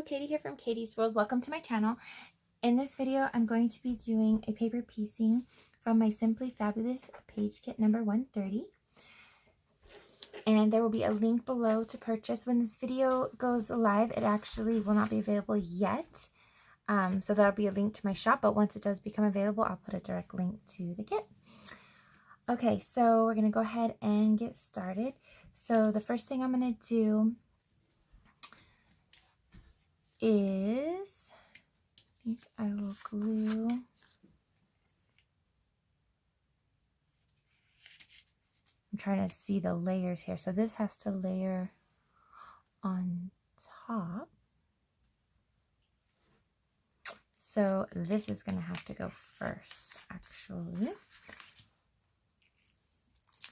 Katie here from Katie's World. Welcome to my channel. In this video, I'm going to be doing a paper piecing from my Simply Fabulous page kit number 130. And there will be a link below to purchase. When this video goes live, it actually will not be available yet. So that'll be a link to my shop, but once it does become available, I'll put a direct link to the kit. Okay, so we're going to go ahead and get started. So the first thing I'm going to do is, I think I will glue I'm trying to see the layers here. So this has to layer on top. So this is going to have to go first, actually.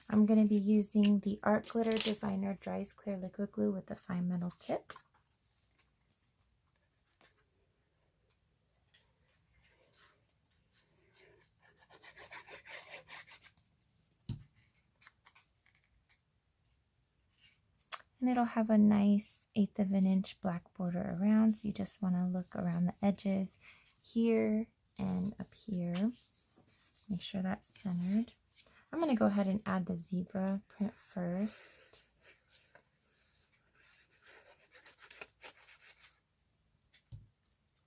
I'm going to be using the Art Glitter Designer Dries Clear Liquid Glue with the fine metal tip. And it'll have a nice 1/8 of an inch black border around, so you just want to look around the edges here and up here. Make sure that's centered. I'm going to go ahead and add the zebra print first.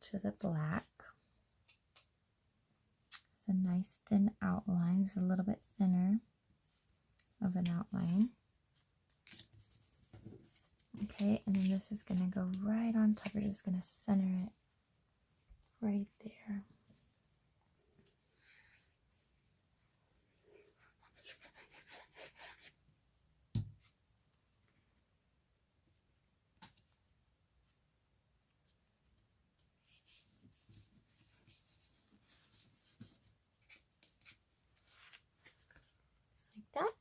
To the black. It's a nice thin outline. It's a little bit thinner of an outline. Okay, and then this is going to go right on top. We're just going to center it right there. Just like that.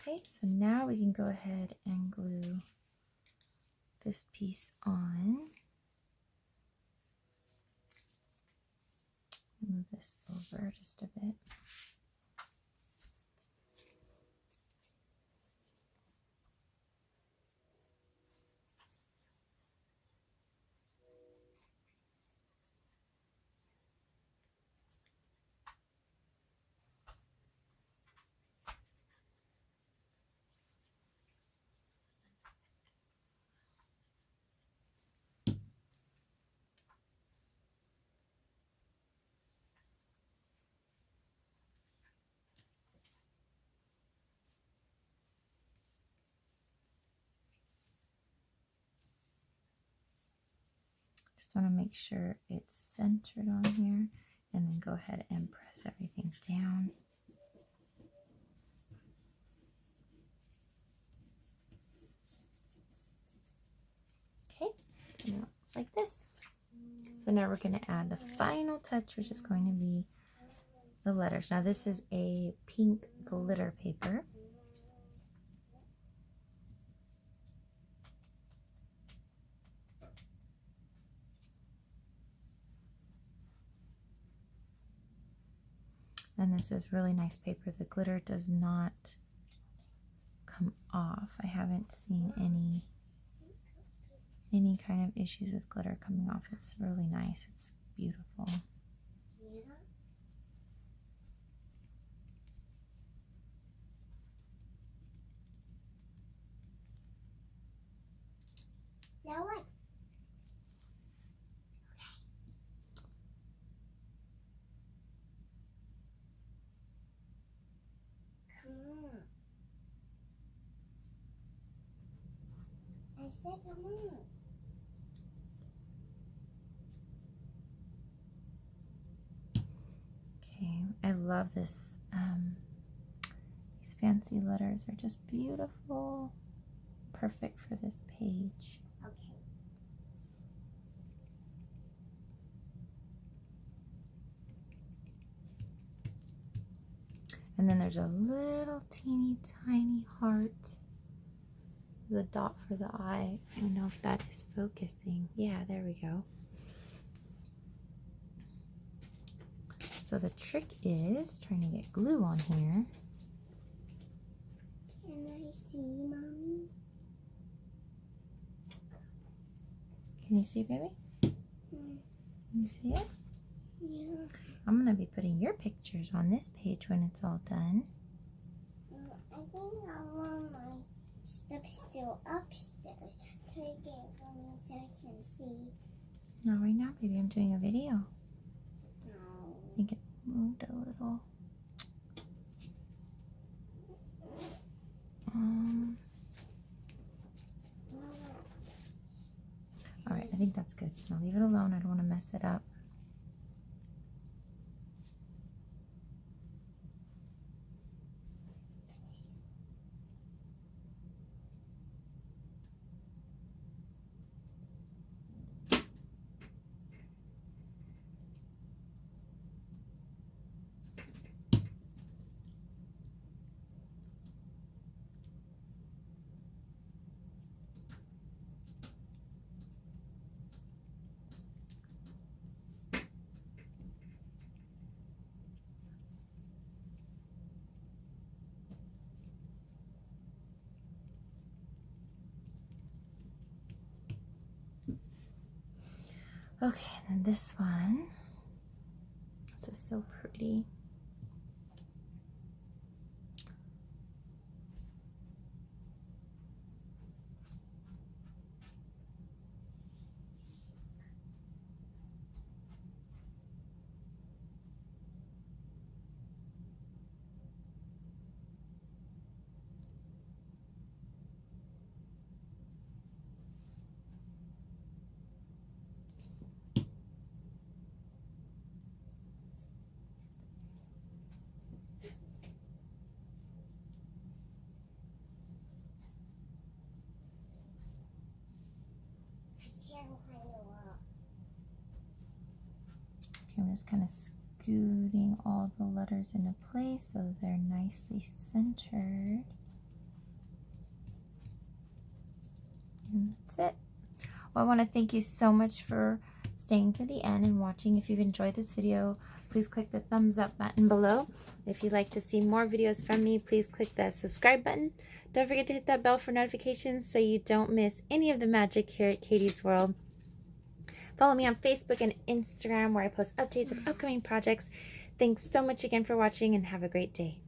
Okay, so now we can go ahead and glue this piece on. Move this over just a bit. Just want to make sure it's centered on here, and then go ahead and press everything down. Okay, and it looks like this. So now we're going to add the final touch, which is going to be the letters. Now this is a pink glitter paper. And this is really nice paper. The glitter does not come off. I haven't seen any kind of issues with glitter coming off. It's really nice. It's beautiful. Now what? Come on. I said come on. Okay, I love this. These fancy letters are just beautiful. Perfect for this page. Okay. And then there's a little teeny tiny heart. The dot for the eye. I don't know if that is focusing. Yeah, there we go. So the trick is trying to get glue on here. Can I see, Mommy? Can you see, baby? Mm, Can you see it? yeah. I'm going to be putting your pictures on this page when it's all done. I think I want my stuff still upstairs. Take it for me so I can see. Not right now, baby. I'm doing a video. No. I think it moved a little. All right, I think that's good. I'll leave it alone. I don't want to mess it up. Okay, and then this one. This is so pretty. I can't find a lot. Okay, I'm just kind of scooting all the letters into place so they're nicely centered. And that's it. Well, I want to thank you so much for staying to the end and watching. If you've enjoyed this video, please click the thumbs up button below. If you'd like to see more videos from me, please click that subscribe button. Don't forget to hit that bell for notifications so you don't miss any of the magic here at Katie's World. Follow me on Facebook and Instagram where I post updates of upcoming projects. Thanks so much again for watching and have a great day.